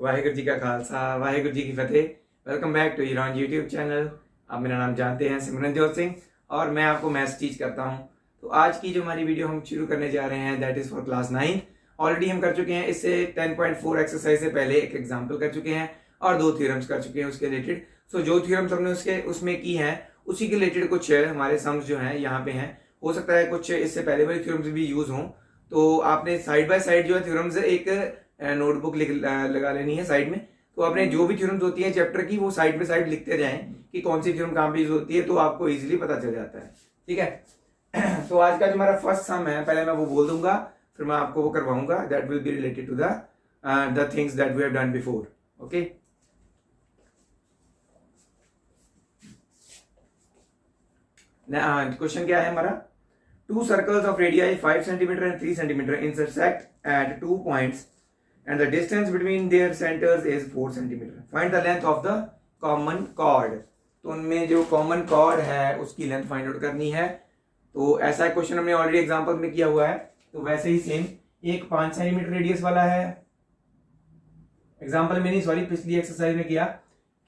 वाहिगुरू जी का खालसा वाहिगुरू जी की फतेह। Welcome back to Iran YouTube channel. आप मेरा नाम जानते हैं, सिमरनजोत सिंह, और मैं आपको मैथ्स टीच करता हूं। तो आज की जो हमारी वीडियो हम शुरू करने जा रहे हैं that is for class 9। Already हम कर चुके हैं, इससे 10.4 एक्सरसाइज से पहले एक एग्जाम्पल कर चुके हैं और 2 थ्योरम्स कर चुके हैं उसके रिलेटेड। सो जो थ्योरम्स हमने उसमें की हैं उसी के रिलेटेड कुछ हमारे सम्स जो हैं यहाँ पे हैं। हो सकता है कुछ इससे पहले वाली थ्योरम्स भी यूज हों, तो आपने साइड बाय साइड जो है थ्योरम्स एक नोटबुक लगा लेनी है साइड में। तो आपने जो भी थ्योरम्स होती है चैप्टर की वो साइड बाय साइड लिखते जाएं कि कौन सी थ्योरम कहाँ पे यूज होती है, तो आपको इजीली पता चल जाता है। ठीक है। तो आज का जो हमारा फर्स्ट सम है, पहले मैं वो बोल दूंगा, फिर मैं आपको वो करवाऊंगा। That will be related to the things that we have done before. Okay, question क्या है हमारा? Two circles of radii 5 centimetre and 3 centimetre intersect at 2 points and the distance between their centers is 4 centimeter. Find the length of the common chord. तो उनमें जो common chord है उसकी length find out करनी है। तो ऐसा क्वेश्चन हमने ऑलरेडी एग्जांपल में किया हुआ है, तो वैसे ही सेम एक 5 सेंटीमीटर रेडियस वाला है। एग्जांपल में नहीं, सॉरी, पिछली एक्सरसाइज में किया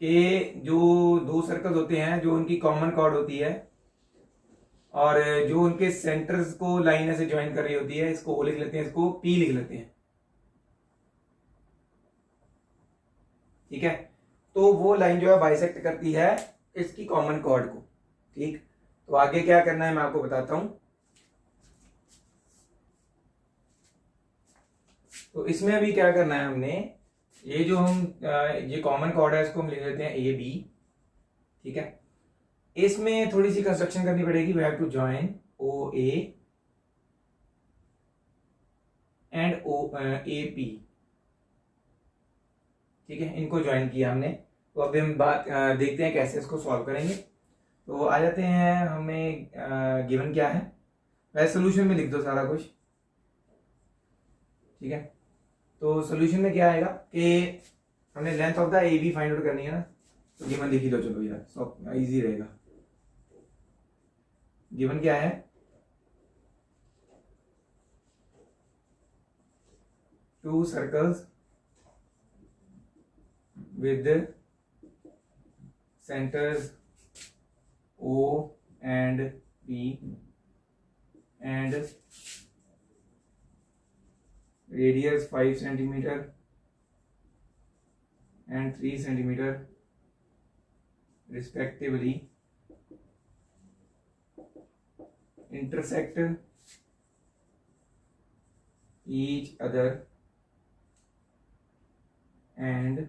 कि जो दो सर्कल्स होते हैं जो उनकी कॉमन कॉर्ड होती है और जो उनके सेंटर्स को लाइन से ज्वाइन कर रही होती है, इसको ओ लिख लेते हैं, इसको पी लिख लेते हैं। ठीक है, तो वो लाइन जो है बाइसेक्ट करती है इसकी कॉमन कॉर्ड को। ठीक, तो आगे क्या करना है मैं आपको बताता हूं। तो इसमें अभी क्या करना है हमने, ये जो हम ये कॉमन कॉर्ड है इसको हम लिख लेते हैं ए बी। ठीक है, इसमें थोड़ी सी कंस्ट्रक्शन करनी पड़ेगी। We have to join O A and O A P. ठीक है, इनको ज्वाइन किया हमने। तो अभी हम बात देखते हैं कैसे इसको सॉल्व करेंगे। तो आ जाते हैं, हमें गिवन क्या है, वैसे सोल्यूशन में लिख दो सारा कुछ। ठीक है, तो सोल्यूशन में क्या आएगा कि हमने length of the A B find out करनी है ना, तो गिवन लिख ही दो, चलो यार सब इजी रहेगा। गिवन क्या है, to circles with centers O and P and radius 5 centimeter and 3 centimeter respectively intersect each other and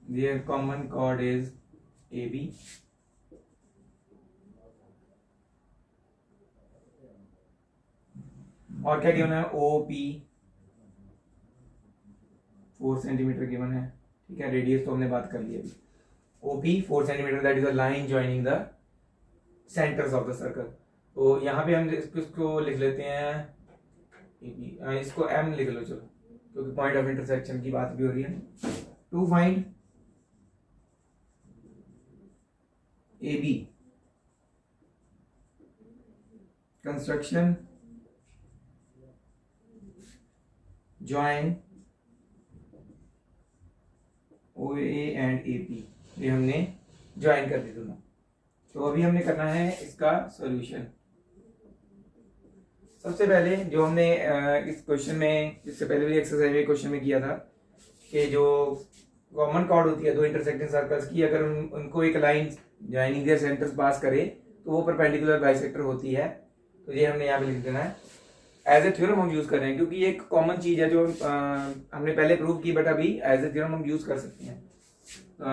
their common chord is AB. और क्या गिवन है, OP 4 सेंटीमीटर गिवन है। ठीक है, रेडियस तो हमने बात कर ली अभी। OP 4 centimetre, that is a line joining the centres of the circle. तो यहाँ पे हम इसको लिख लेते हैं AB, इसको M लिख लो चलो, क्योंकि पॉइंट ऑफ इंटरसेक्शन की बात भी हो रही है। To find AB, construction join OA and AP, ये हमने ज्वाइन कर दी दोनों। तो अभी हमने करना है इसका सॉल्यूशन। सबसे पहले जो हमने इस क्वेश्चन में, इससे पहले भी एक्सरसाइज में क्वेश्चन में किया था कि जो कॉमन कॉर्ड होती है दो इंटरसेक्टिंग सर्कल्स की, अगर उनको एक लाइन ज्वाइनिंग देयर सेंटर्स पास करे तो वो परपेंडिकुलर बाइसेक्टर होती है। तो ये हमने यहाँ पे लिख देना है, एज ए थ्योरम हम यूज कर रहे हैं क्योंकि ये एक कॉमन चीज है जो हमने पहले प्रूव की, बट अभी एज ए थ्योरम हम यूज कर सकते हैं।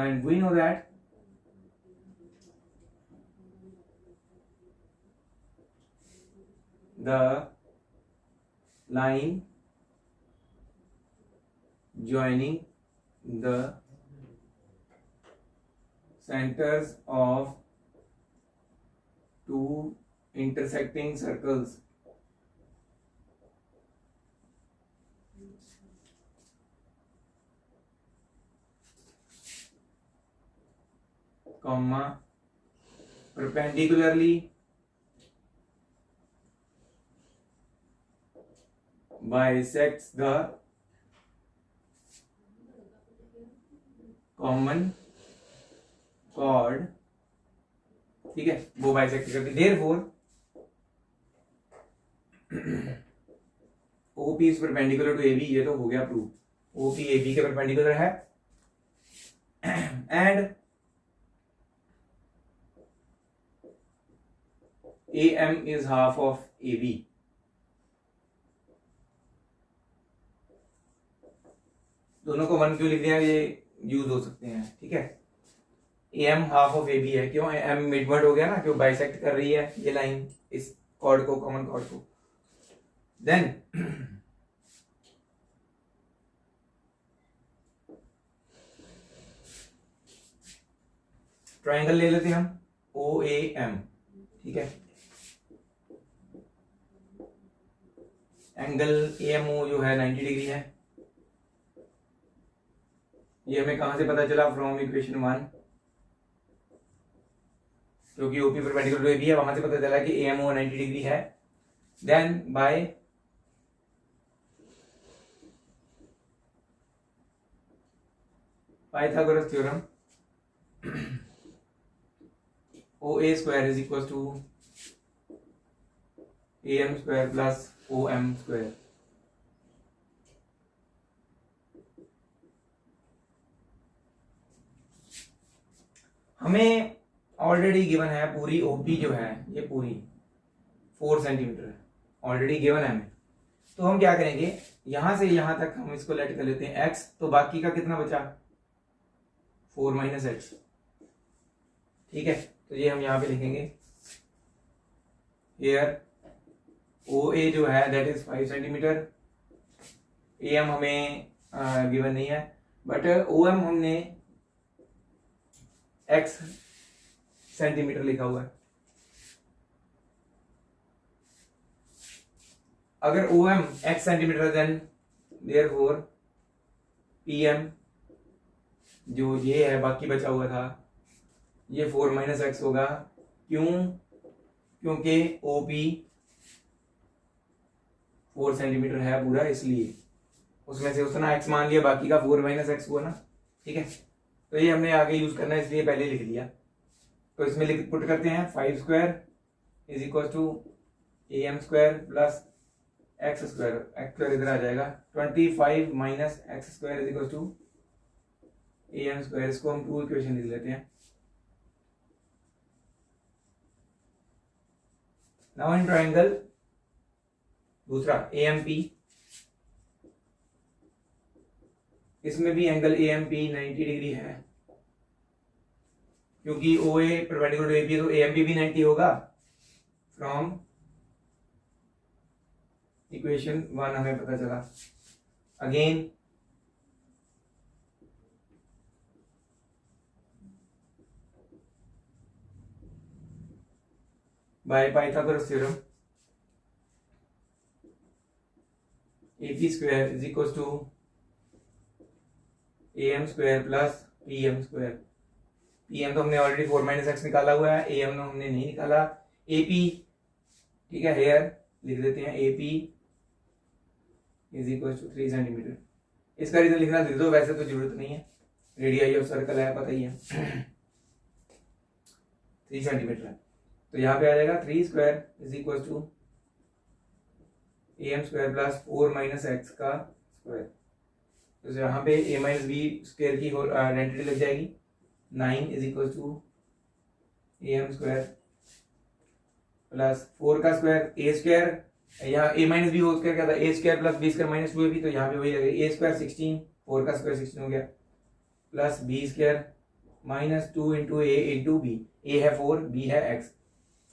And we know that the line joining the centers of two intersecting circles comma perpendicularly bisects the common chord, ठीक है, वो बाइसेक्ट करती। Therefore OP is perpendicular to AB, ये तो हो गया प्रूव, OP AB के परपेंडिकुलर है and AM is half of AB। दोनों को 1 क्यों लिख दिया, ये यूज हो सकते हैं, ठीक है। AM हाफ ऑफ AB है, क्यों, M मिडवर्ड हो गया ना, क्यों बाइसेक्ट कर रही है ये लाइन इस कॉर्ड को, कॉमन कॉर्ड को। देन ट्राइंगल ले लेते हैं हम OAM, ठीक है। एंगल AMO जो है 90 डिग्री है। ये हमें कहां से पता चला, फ्रॉम इक्वेशन 1, क्योंकि OP परपेंडिकुलर टू AB है, वहां से पता चला कि AMO 90 डिग्री है। Then by Pythagoras theorem OA square is equal to AM square plus OM square. हमें ऑलरेडी गिवन है पूरी OP जो है ये पूरी 4 सेंटीमीटर है, ऑलरेडी गिवन है हमें। तो हम क्या करेंगे, यहां से यहां तक हम इसको लेट कर लेते हैं x, तो बाकी का कितना बचा 4 माइनस एक्स, ठीक है। तो ये हम यहां पे लिखेंगे हियर OA जो है दैट इज 5 सेंटीमीटर, AM हमें गिवन नहीं है, बट OM हमने x सेंटीमीटर लिखा हुआ है। अगर OM x centimetre then therefore PM जो ये है बाकी बचा हुआ था ये 4 माइनस एक्स होगा। क्यों, क्योंकि OP 4 सेंटीमीटर है पूरा, इसलिए उसमें से उतना x मान लिया, बाकी का 4 माइनस एक्स हुआ ना, ठीक है। तो ये हमने आगे यूज करना है, इसलिए पहले लिख लिया। तो इसमें लिख पुट करते हैं 5 square is equal to AM square plus x square, x square इधर आ जाएगा, 25 minus x square is equal to AM square. इसको हम टू इक्वेशन लिख लेते हैं। नाउ इन ट्राइंगल दूसरा AMP, इसमें भी एंगल AMP 90 डिग्री है, क्योंकि OA परपेंडिकुलर टू AB, तो AMP भी 90 होगा। फ्रॉम इक्वेशन 1 हमें पता चला। Again by Pythagoras theorem AP square is equal to AM square plus PM square. PM तो हमने ऑलरेडी 4 माइनस एक्स निकाला हुआ है, AM तो हमने नहीं निकाला। AP, ठीक है, हेयर लिख देते हैं AP is equal to 3 centimetre. इसका रीजन लिखना दे दो, वैसे तो जरूरत नहीं है, रेडियस ऑफ सर्कल है पता ही है 3 सेंटीमीटर है। तो यहाँ पे आ जाएगा 3 square is equal to AM square plus 4 minus x का स्क्वायर। तो यहाँ पे a माइनस बी स्क्वायर की आइडेंटिटी लग जाएगी। 9 is equal to AM square plus 4 का स्क्वायर a स्क्वायर, यहाँ a minus b whole square क्या था, a square plus b square minus 2ab, तो यहाँ पे वही लगेगा a स्क्वायर 16, 4 का स्क्वायर 16 हो गया, plus b square minus 2 into a into b, a है 4 b है x,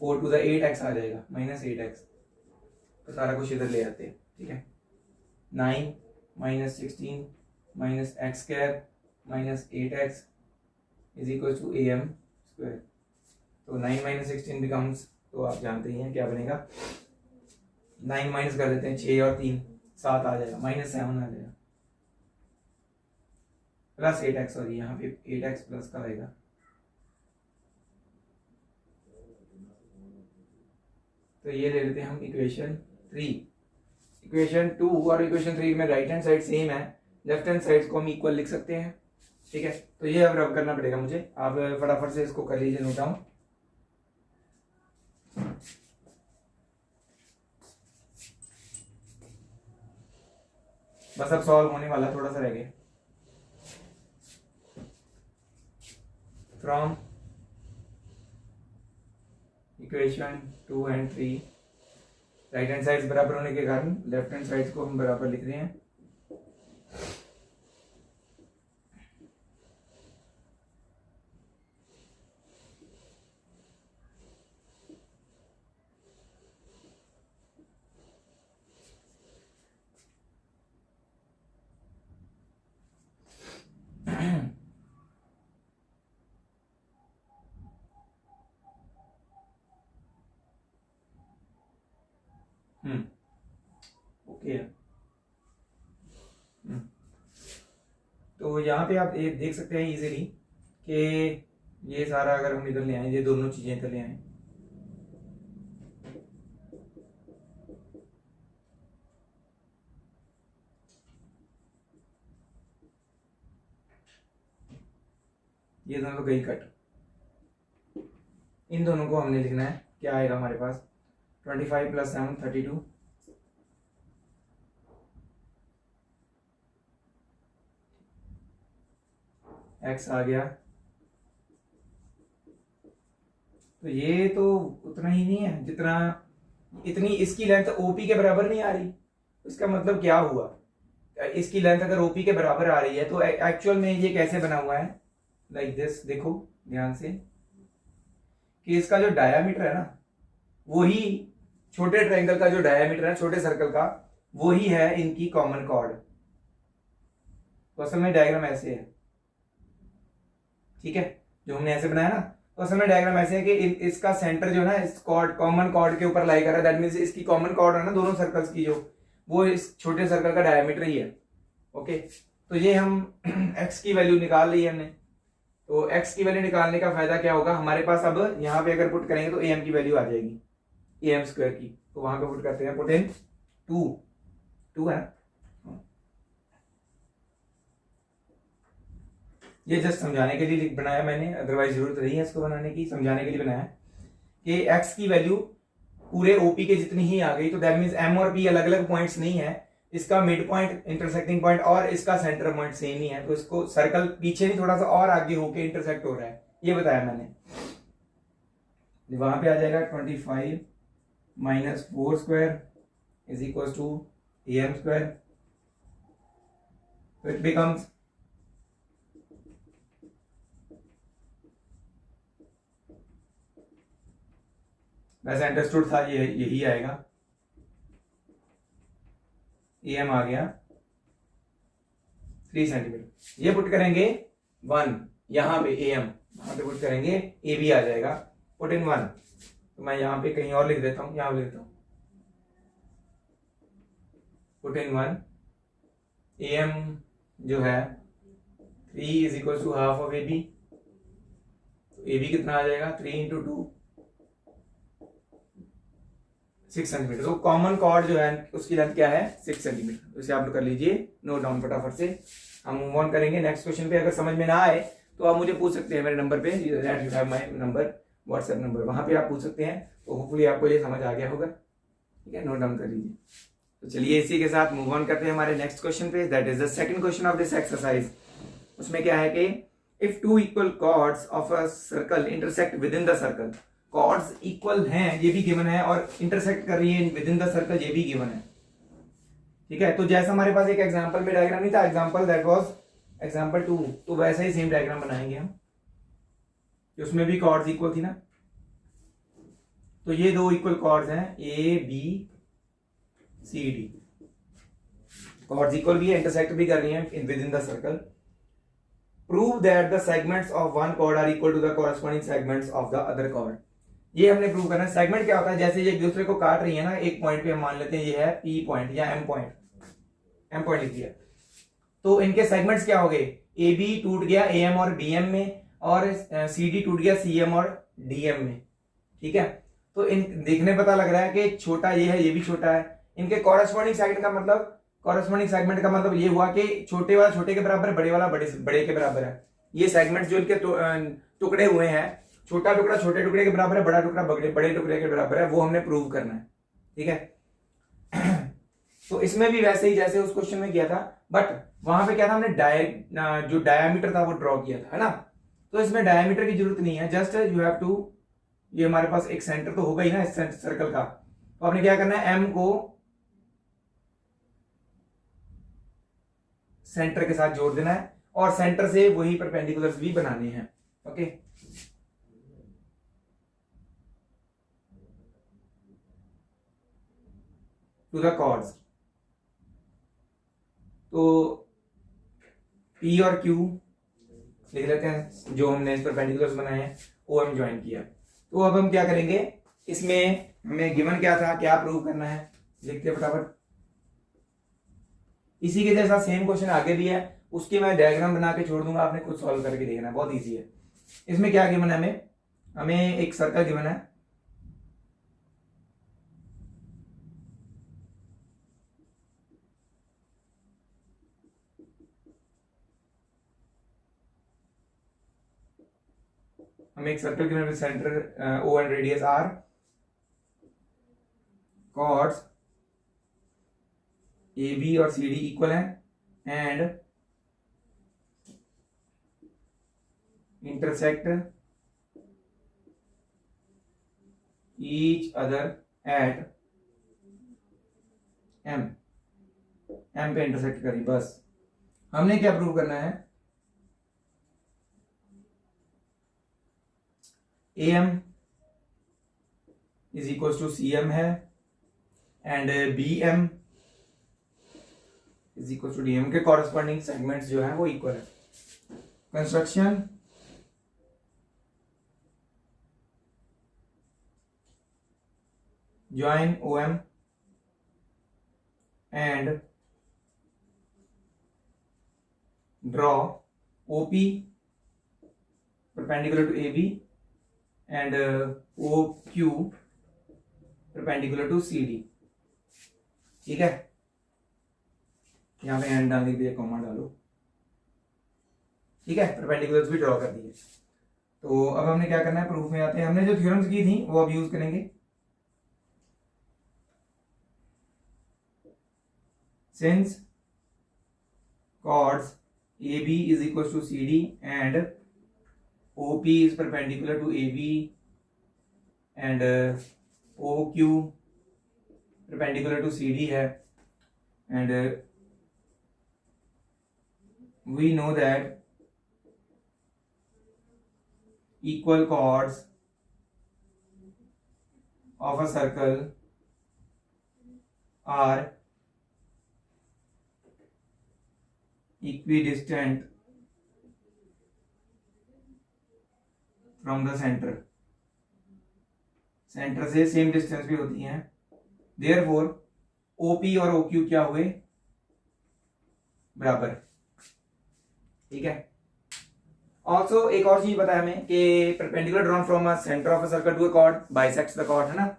4 टू द 8x आ जाएगा माइनस 8x। तो सारा कुछ इधर ले आते हैं, ठीक है। 9 minus 16 minus x square minus 8x is equal to AM square. तो 9 माइनस 16 बिकम्स, तो आप जानते ही हैं क्या बनेगा, 9 माइनस कर देते हैं, 6 और 3 7 आ जाएगा, माइनस 7 आ जाएगा, प्लस 8x, और यहाँ पे 8x प्लस का आएगा तो ये ले लेते हैं हम इक्वेशन 3। इक्वेशन 2 और इक्वेशन 3 में राइट हैंड साइड सेम है, लेफ्ट हैंड साइड को हम इक्वल लिख सकते हैं। ठीक है, तो ये अब रब करना पड़ेगा मुझे, आप फटाफट से इसको कर लीजिए नोट डाउन। बस अब सॉल्व होने वाला, थोड़ा सा रह गया। From equation 2 and 3 right hand sides बराबर होने के कारण लेफ्ट हैंड साइड्स को हम बराबर लिख रहे हैं। ओके, तो यहाँ पे आप ये देख सकते हैं इजीली कि ये सारा अगर हम इधर ले आए, ये दोनों चीजें इधर ले आए, ये दोनों तो गई कट। इन दोनों को हमने लिखना है, क्या आएगा हमारे पास 25 + 7 32, x आ गया। तो ये तो उतना ही नहीं है जितना, इतनी इसकी लेंथ ओपी के बराबर नहीं आ रही। इसका मतलब क्या हुआ, इसकी लेंथ अगर ओपी के बराबर आ रही है तो एक्चुअल में ये कैसे बना हुआ है, लाइक दिस। देखो ध्यान से कि इसका जो डायामीटर है ना, वही छोटे ट्रायंगल का जो डायामीटर है, छोटे सर्कल का, वही है इनकी कॉमन कॉर्ड। तो असल में डायग्राम ऐसे है, ठीक है, जो हमने ऐसे बनाया ना, तो असल में डायग्राम ऐसे है कि इसका सेंटर जो है ना इस कॉर्ड, कॉमन कॉर्ड के ऊपर लाई कर रहा है। दैट मींस इसकी कॉमन कॉर्ड है ना दोनों सर्कल्स की, जो वो इस छोटे सर्कल का डायमीटर ही है। ओके, तो ये हम x की वैल्यू निकाल ली है हमने। तो x की वैल्यू निकालने का फायदा क्या होगा हमारे पास, अब यहाँ पे अगर पुट करेंगे तो am की वैल्यू आ जाएगी, am² की। तो वहां पे पुट करते हैं, पुट इन 2 है। ये जस्ट समझाने के लिए बनाया मैंने, अदरवाइज जरूरत नहीं है इसको बनाने की, समझाने के लिए बनाया कि x की वैल्यू पूरे OP के जितनी ही आ गई, तो दैट मींस m और p अलग अलग पॉइंट्स नहीं है, इसका मिड पॉइंट, इंटरसेक्टिंग पॉइंट और इसका सेंटर पॉइंट सेम ही है। तो इसको सर्कल पीछे नहीं थोड़ा सा और आगे होके इंटरसेक्ट हो रहा है, ये बताया मैंने। वहां पे आ जाएगा 25 - 4² = am²। तो इट बिकम्स वैसे अंडरस्टूड था, ये यही आएगा। am आ गया 3 सेंटीमीटर। ये पुट करेंगे 1, यहां पे am, वहां पे पुट करेंगे ab आ जाएगा, पुट इन 1। तो मैं यहां पे कहीं और लिख देता हूं, यहां लिख देता हूं, पुट इन 1। am जो है 3 = हाफ ऑफ ab। तो ab कितना आ जाएगा, 3 × 2 6 सेंटीमीटर। तो कॉमन कॉर्ड जो है उसकी लेंथ क्या है, 6 सेंटीमीटर। तो इसे आप लोग कर लीजिए नोट डाउन फटाफट से। हम मूव ऑन करेंगे नेक्स्ट क्वेश्चन पे। अगर समझ में ना आए तो आप मुझे पूछ सकते हैं मेरे नंबर पे, you have my number, WhatsApp number, वहां पे आप पूछ सकते हैं। तो होपफुली आपको ये समझ आ गया होगा, ठीक है, नोट डाउन कर लीजिए। तो चलिए इसी के साथ मूव ऑन करते हैं हमारे नेक्स्ट क्वेश्चन पे, that is the second question of this exercise. उसमें क्या है कि if 2 equal chords of a circle intersect within the circle, chords equal हैं ये भी गिवन है, और इंटरसेक्ट कर रही है विद इन द सर्कल ये भी गिवन है, ठीक है। तो जैसा हमारे पास एक एग्जांपल में डायग्राम नहीं था, एग्जांपल दैट वाज एग्जांपल 2, तो वैसा ही सेम डायग्राम बनाएंगे हम, उसमें भी कॉर्ड्स इक्वल थी ना। तो ये दो इक्वल कॉर्ड्स हैं A B C D, chords equal भी है, इंटरसेक्ट भी कर रही हैं within the circle. Prove that the segments of one chord are equal to the corresponding segments of the other chord. ये हमने प्रूव करना है। सेगमेंट क्या होता है, जैसे ये एक दूसरे को काट रही है ना, एक पॉइंट पे हम मान लेते हैं ये है पी पॉइंट या एम पॉइंट, एम पॉइंट लिख दिया, तो इनके सेगमेंट्स क्या हो गए, ए बी टूट गया ए एम और बी एम में, और सी डी टूट गया सी एम और डी एम में, ठीक है। तो इन देखने पता लग रहा है कि छोटा ये है, ये भी छोटा है। इनके कॉरेस्पॉन्डिंग सेगमेंट का मतलब ये हुआ कि छोटे वाला छोटे के बराबर है, बड़े वाला बड़े के बराबर है। ये सेगमेंट जो इनके टुकड़े हुए हैं, छोटा टुकड़ा छोटे टुकड़े के बराबर है, बड़ा टुकड़ा बड़े टुकड़े के बराबर है, वो हमने प्रूव करना है। ठीक है। तो इसमें भी वैसे ही जैसे उस क्वेश्चन में किया था, बट वहां पे क्या था, हमने जो डायमीटर था वो ड्रॉ किया था, है ना। तो इसमें डायमीटर की जरूरत नहीं है, जस्ट यू हैव टू, ये हमारे पास एक सेंटर तो होगा ही ना इस सर्कल का, तो आपने क्या करना है, एम को सेंटर के साथ जोड़ देना है और सेंटर से वही परपेंडिकुलर्स भी बनाने हैं। Okay, to the chords. तो P और Q लिख लेते हैं, जो हमने इस परपेंडिकुलर्स बनाए हैं, वो हम ज्वाइन किया। तो अब हम क्या करेंगे, इसमें हमें गिवन क्या था, क्या प्रूव करना है, लिखते हैं फटाफट। इसी के जैसा सेम क्वेश्चन आगे भी है, उसकी मैं डायग्राम बना के छोड़ दूंगा, आपने खुद सॉल्व करके देखना है, बहुत इजी है। इसमें क्या गिवन है, हमें एक सर्कल गिवन है, हमें एक सर्कल गिवन है, centre O and radius R, chords AB और CD इक्वल है and intersect each other at M पे इंटरसेक्ट करी, बस। हमने क्या प्रूव करना है, AM is equal to CM है and BM is equal to DM के कॉरेस्पॉन्डिंग सेगमेंट्स जो है वो इक्वल है। Construction, join OM and draw OP perpendicular to AB and OQ perpendicular to CD। ठीक है, यहां पे एंड डालने के लिए कॉमा डालो। ठीक है, परपेंडिकुलर्स भी ड्रॉ कर दिए। तो अब हमने क्या करना है, प्रूफ में आते हैं। हमने जो थ्योरम्स की थी वो अब यूज करेंगे। Since chords AB is equal to CD and OP is perpendicular to AB and OQ perpendicular to CD है, and we know that equal chords of a circle are equidistant from the center, centre से same distance भी होती हैं। Therefore OP और OQ क्या हुए, बराबर। ठीक है। ऑल्सो एक और चीज बताया हमें कि perpendicular drawn from a centre of a circle to a chord bisects the chord, है ना।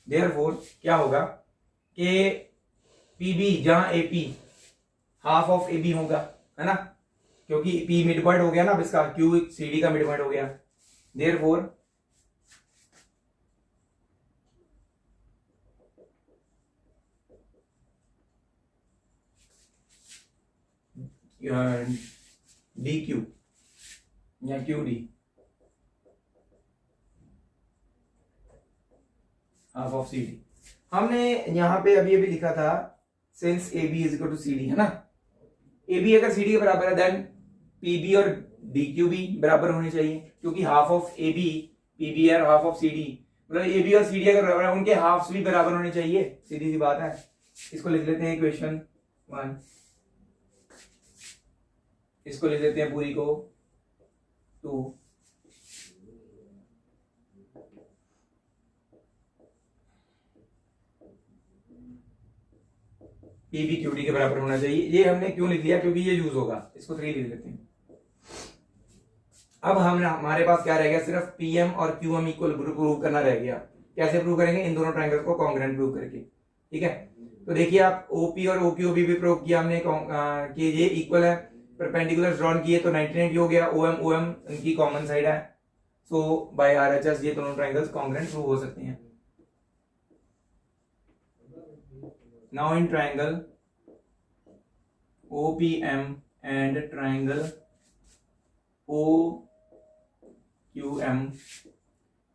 देयरफॉर क्या होगा कि PB जहां AP हाफ ऑफ AB होगा, है ना, क्योंकि P मिड पॉइंट हो गया ना, अब इसका Q CD का मिड पॉइंट हो गया। देयरफॉर DQ या QD हाफ ऑफ CD। हमने यहां पे अभी अभी लिखा था since AB is equal to CD, है ना। ए बी अगर सी डी के बराबर है देन पी बी और डी क्यू भी बराबर होने चाहिए, क्योंकि half of A B P B और हाफ ऑफ सी डी, मतलब ए बी और सी डी अगर बराबर है उनके हाफ्स भी बराबर होने चाहिए, सीधी सी बात है। इसको लिख लेते हैं इक्वेशन 1, इसको लिख लेते हैं पूरी को 2, पी बी क्यू डी के बराबर होना चाहिए। ये हमने क्यों लिख लिया, क्योंकि ये यूज होगा, इसको 3 लिख लेते हैं। अब हम हमारे पास क्या रह गया, सिर्फ पी एम और क्यू एम इक्वल प्रूव करना रह गया। कैसे प्रूव करेंगे, इन दोनों ट्रायंगल्स को कॉन्ग्रुएंट प्रूव करके। ठीक है, तो देखिए आप ओपी और ओक्यू भी प्रूव किया हमने कि ये इक्वल है, परपेंडिकुलर ड्रॉन किए तो 90 हो गया, ओएम ओएम इनकी कॉमन साइड है, सो बाय आरएचएस ये दोनों ट्रायंगल्स कॉन्ग्रुएंट प्रूव हो सकते हैं। Now in triangle OPM and triangle OQM,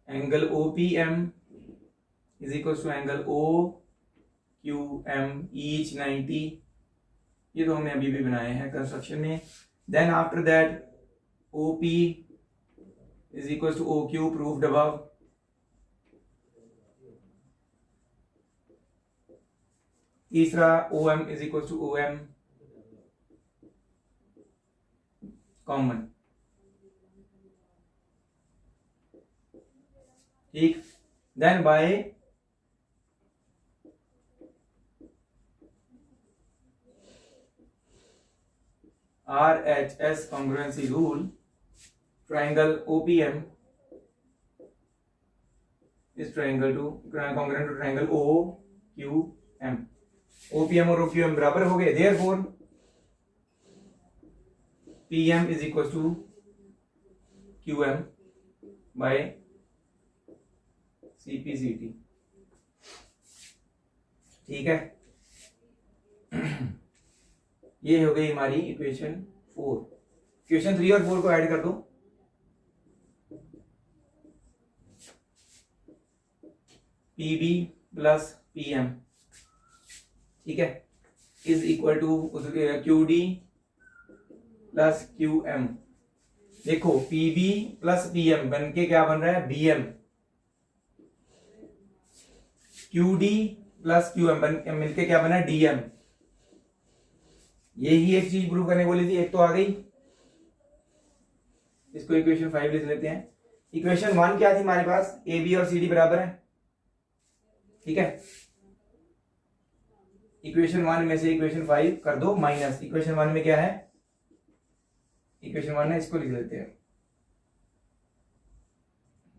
angle OPM is equals to angle OQM each 90, ये तो हमने अभी भी बनाए हैं कंस्ट्रक्शन में। Then after that OP is equals to OQ proved above, तीसरा OM is equals to OM common. ठीक, then by RHS congruency rule, triangle OPM is triangle to congruent to triangle OQM। OPM और OQM बराबर हो गए, therefore PM is equals to QM by CPCT। ठीक है, ये हो गई हमारी इक्वेशन 4। इक्वेशन 3 और 4 को ऐड कर दो, PB प्लस PM, ठीक है, is equal to QD plus QM। देखो PB प्लस PM बन के क्या बन रहा है, BM। QD प्लस QM बन के मिलके क्या बना है, DM। यही एक चीज प्रूव करने बोली थी, एक तो आ गई। इसको इक्वेशन 5 लिख लेते हैं। इक्वेशन 1 क्या थी हमारे पास, AB और CD बराबर है, ठीक है। इक्वेशन 1 में से इक्वेशन 5 कर दो माइनस, इक्वेशन 1 में क्या है, इक्वेशन 1 है, इसको लिख लेते हैं,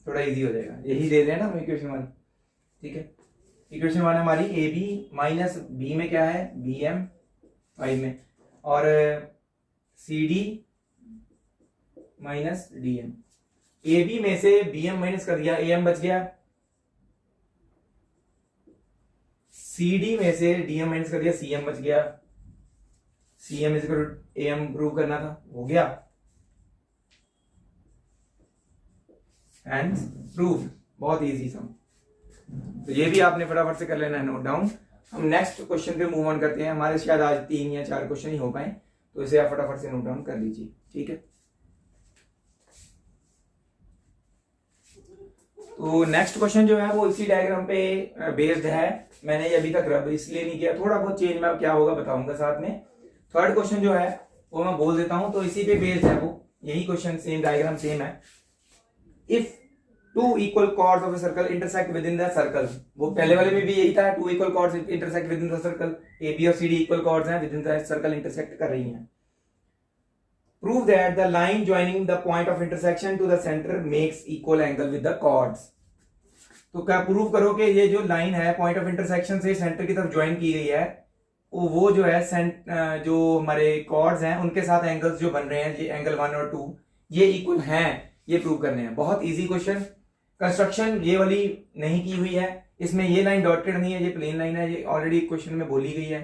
थोड़ा इजी हो जाएगा, यही दे रहे हैं ना हम इक्वेशन 1, ठीक है। इक्वेशन 1 हमारी AB माइनस B में क्या है, BM 5 में, और CD माइनस DM। AB में से BM माइनस कर दिया, AM बच गया, CD में से DM माइनस कर दिया, CM बच गया। CM is equal to AM prove करना था, हो गया, एंड प्रूव। बहुत इजी सम, तो ये भी आपने फटाफट से कर लेना है नोट डाउन। हम नेक्स्ट क्वेश्चन पे मूव ऑन करते हैं। हमारे शायद आज 3 या 4 क्वेश्चन ही हो पाए, तो इसे आप फटाफट से नोट डाउन कर लीजिए, ठीक है। तो नेक्स्ट क्वेश्चन जो है वो इसी डायग्राम पे बेस्ड है। मैंने ये अभी तक रब इसलिए नहीं किया, थोड़ा बहुत चेंज मैं क्या होगा बताऊंगा साथ में। थर्ड क्वेश्चन जो है वो मैं बोल देता हूं, तो इसी पे बेस्ड है वो, यही क्वेश्चन सेम, डायग्राम सेम है। If 2 equal chords of a circle intersect within the circle, वो पहले वाले में भी यही था, 2 equal chords intersect within the circle, AB और CD इक्वल कॉर्ड्स हैं, within the circle intersect कर रही हैं। Prove that the line joining the point of intersection to the centre makes equal angle with the chords. तो क्या prove करो कि ये जो लाइन है पॉइंट ऑफ इंटरसेक्शन से सेंटर की तरफ ज्वाइन की गई है, वो जो है जो हमारे कॉर्ड्स हैं उनके साथ एंगल्स जो बन रहे हैं, ये एंगल 1 और 2 ये इक्वल हैं, ये प्रूव करने हैं। बहुत इजी क्वेश्चन। कंस्ट्रक्शन ये वाली नहीं की हुई है, इसमें ये लाइन डॉटेड नहीं है, ये प्लेन लाइन है, ये ऑलरेडी क्वेश्चन में बोली गई है,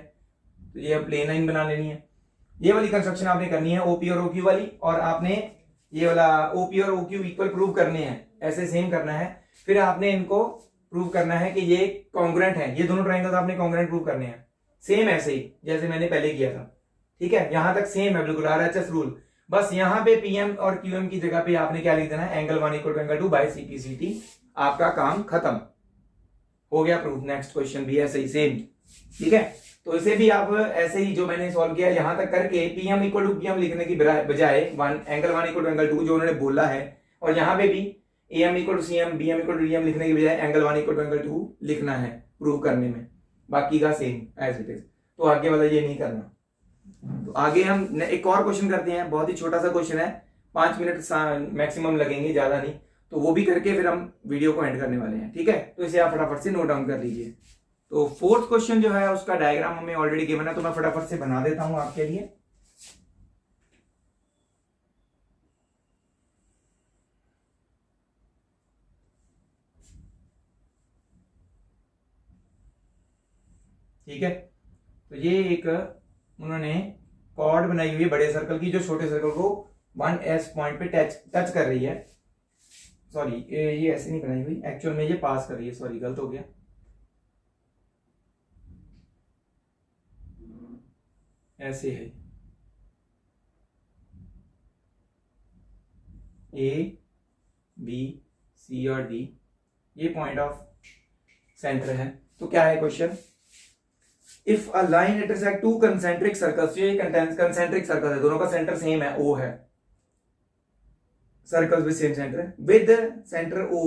तो ये प्लेन लाइन बना लेनी है। ये वाली कंस्ट्रक्शन आपने करनी है OP और OQ वाली, और आपने ये वाला OP और OQ इक्वल प्रूव करने हैं, ऐसे सेम करना है। फिर आपने इनको प्रूव करना है कि ये कॉन्ग्रुएंट है, ये दोनों ट्रायंगल्स आपने कॉन्ग्रुएंट प्रूव करने हैं, सेम ऐसे ही जैसे मैंने पहले किया था, ठीक है, यहां तक सेम है बिल्कुल RHS रूल। बस यहाँ पे PM और QM की जगह पे आपने क्या लिख देना है, angle 1 equal to angle 2 by CPCT। आपका काम खत्म हो गया, प्रूफ। नेक्स्ट क्वेश्चन भी ऐसे ही सेम, ठीक है। तो इसे भी आप ऐसे ही जो मैंने सॉल्व किया यहां तक करके PM इक्वल टू PM लिखने की बजाय एंगल 1 इक्वल टू एंगल 2 जो उन्होंने बोला है, और यहाँ पे भी AM equal to CM BM equal to DM लिखने की बजाय एंगल 1 इक्वल टू एंगल 2 लिखना है प्रूव करने में, बाकी का सेम एज इट इज। तो आगे वाला ये नहीं करना। तो आगे हम एक और क्वेश्चन करते हैं, बहुत ही छोटा सा क्वेश्चन है, 5 मिनट मैक्सिमम लगेंगे, ज्यादा नहीं। तो वो भी करके फिर हम वीडियो को एंड करने वाले हैं, ठीक है। तो इसे आप फटाफट से नोट डाउन कर लीजिए। तो फोर्थ क्वेश्चन जो है उसका डायग्राम हमें ऑलरेडी गिवन है, तो मैं फटाफट से बना देता हूं आपके लिए। ठीक है, तो ये एक उन्होंने कॉर्ड बनाई हुई है बड़े सर्कल की, जो छोटे सर्कल को 1S पॉइंट पे टच कर रही है। सॉरी, ये ऐसे नहीं बनाई हुई, एक्चुअल में ये पास कर रही है, सॉरी गलत हो गया। ऐसे है, A B C और D, ये पॉइंट ऑफ सेंटर है। तो क्या है question, if a line intersect two concentric circles, ये कंसेंट्रिक सर्कल है, दोनों का सेंटर सेम है, O है, circles with same centre, with centre O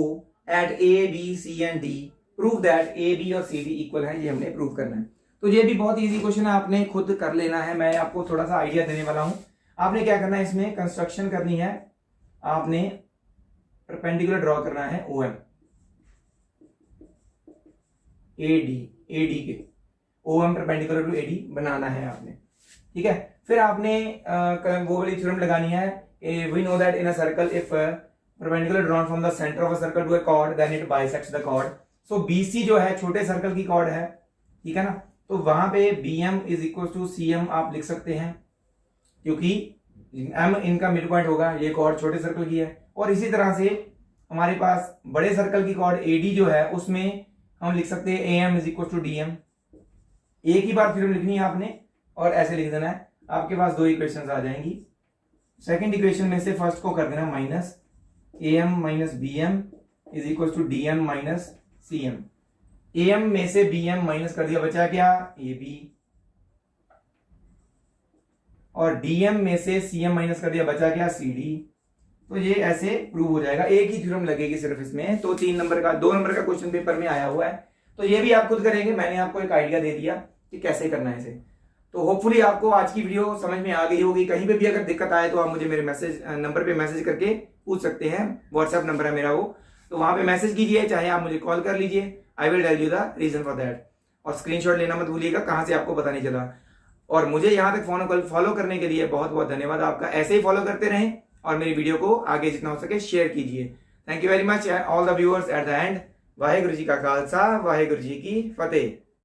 at A B C and D, prove that A B और C D इक्वल है। ये हमने प्रूव करना है। तो ये भी बहुत इजी क्वेश्चन है, आपने खुद कर लेना है, मैं आपको थोड़ा सा आइडिया देने वाला हूं। आपने क्या करना है, इसमें कंस्ट्रक्शन करनी है, आपने परपेंडिकुलर ड्रॉ करना है OM AD के, OM परपेंडिकुलर टू AD बनाना है आपने, ठीक है। फिर आपने वो वाली थ्योरम लगानी है, we know that in a circle if perpendicular drawn from the centre of a circle to a chord then it bisects the chord. So BC जो है छोटे सर्कल की कॉर्ड है, ठीक है ना। तो वहां पे BM is equal to CM आप लिख सकते हैं, क्योंकि M इनका मिड पॉइंट होगा, ये कॉर्ड छोटे सर्कल की है। और इसी तरह से हमारे पास बड़े सर्कल की कॉर्ड AD जो है, उसमें हम लिख सकते हैं AM is equal to DM। एक ही बार थ्योरम लिखनी है आपने और ऐसे लिख देना है, आपके पास दो इक्वेशंस आ जाएंगी। सेकंड इक्वेशन में से फर्स्ट को कर देना minus, AM minus BM is equal to DM minus CM। AM में से BM माइनस कर दिया, बचा क्या, AB, और DM में से CM माइनस कर दिया, बचा क्या, CD। तो ये ऐसे प्रूव हो जाएगा, एक ही थ्योरम लगेगी सिर्फ इसमें। तो 2 नंबर का क्वेश्चन पेपर में आया हुआ है, तो ये भी आप खुद करेंगे, मैंने आपको एक आइडिया दे दिया कि कैसे करना है इसे। तो होपफुली आपको आज की वीडियो समझ में आ गई होगी। कहीं पे भी अगर दिक्कत आए तो आप मुझे मेरे नंबर पे मैसेज करके पूछ सकते हैं, व्हाट्सएप नंबर है मेरा वो, तो वहां पे मैसेज कीजिए, चाहे आप मुझे कॉल कर लीजिए, I will tell you the reason for that. और स्क्रीनशॉट लेना मत भूलिएगा, कहां से आपको पता नहीं चला। और मुझे यहाँ तक फॉलो करने के लिए बहुत बहुत धन्यवाद आपका। ऐसे ही फॉलो करते रहें और मेरी वीडियो को आगे जितना हो सके शेयर कीजिए। Thank you very much all the viewers at the end. Waheguru ji का खालसा, वाहेगुरु जी की फतेह।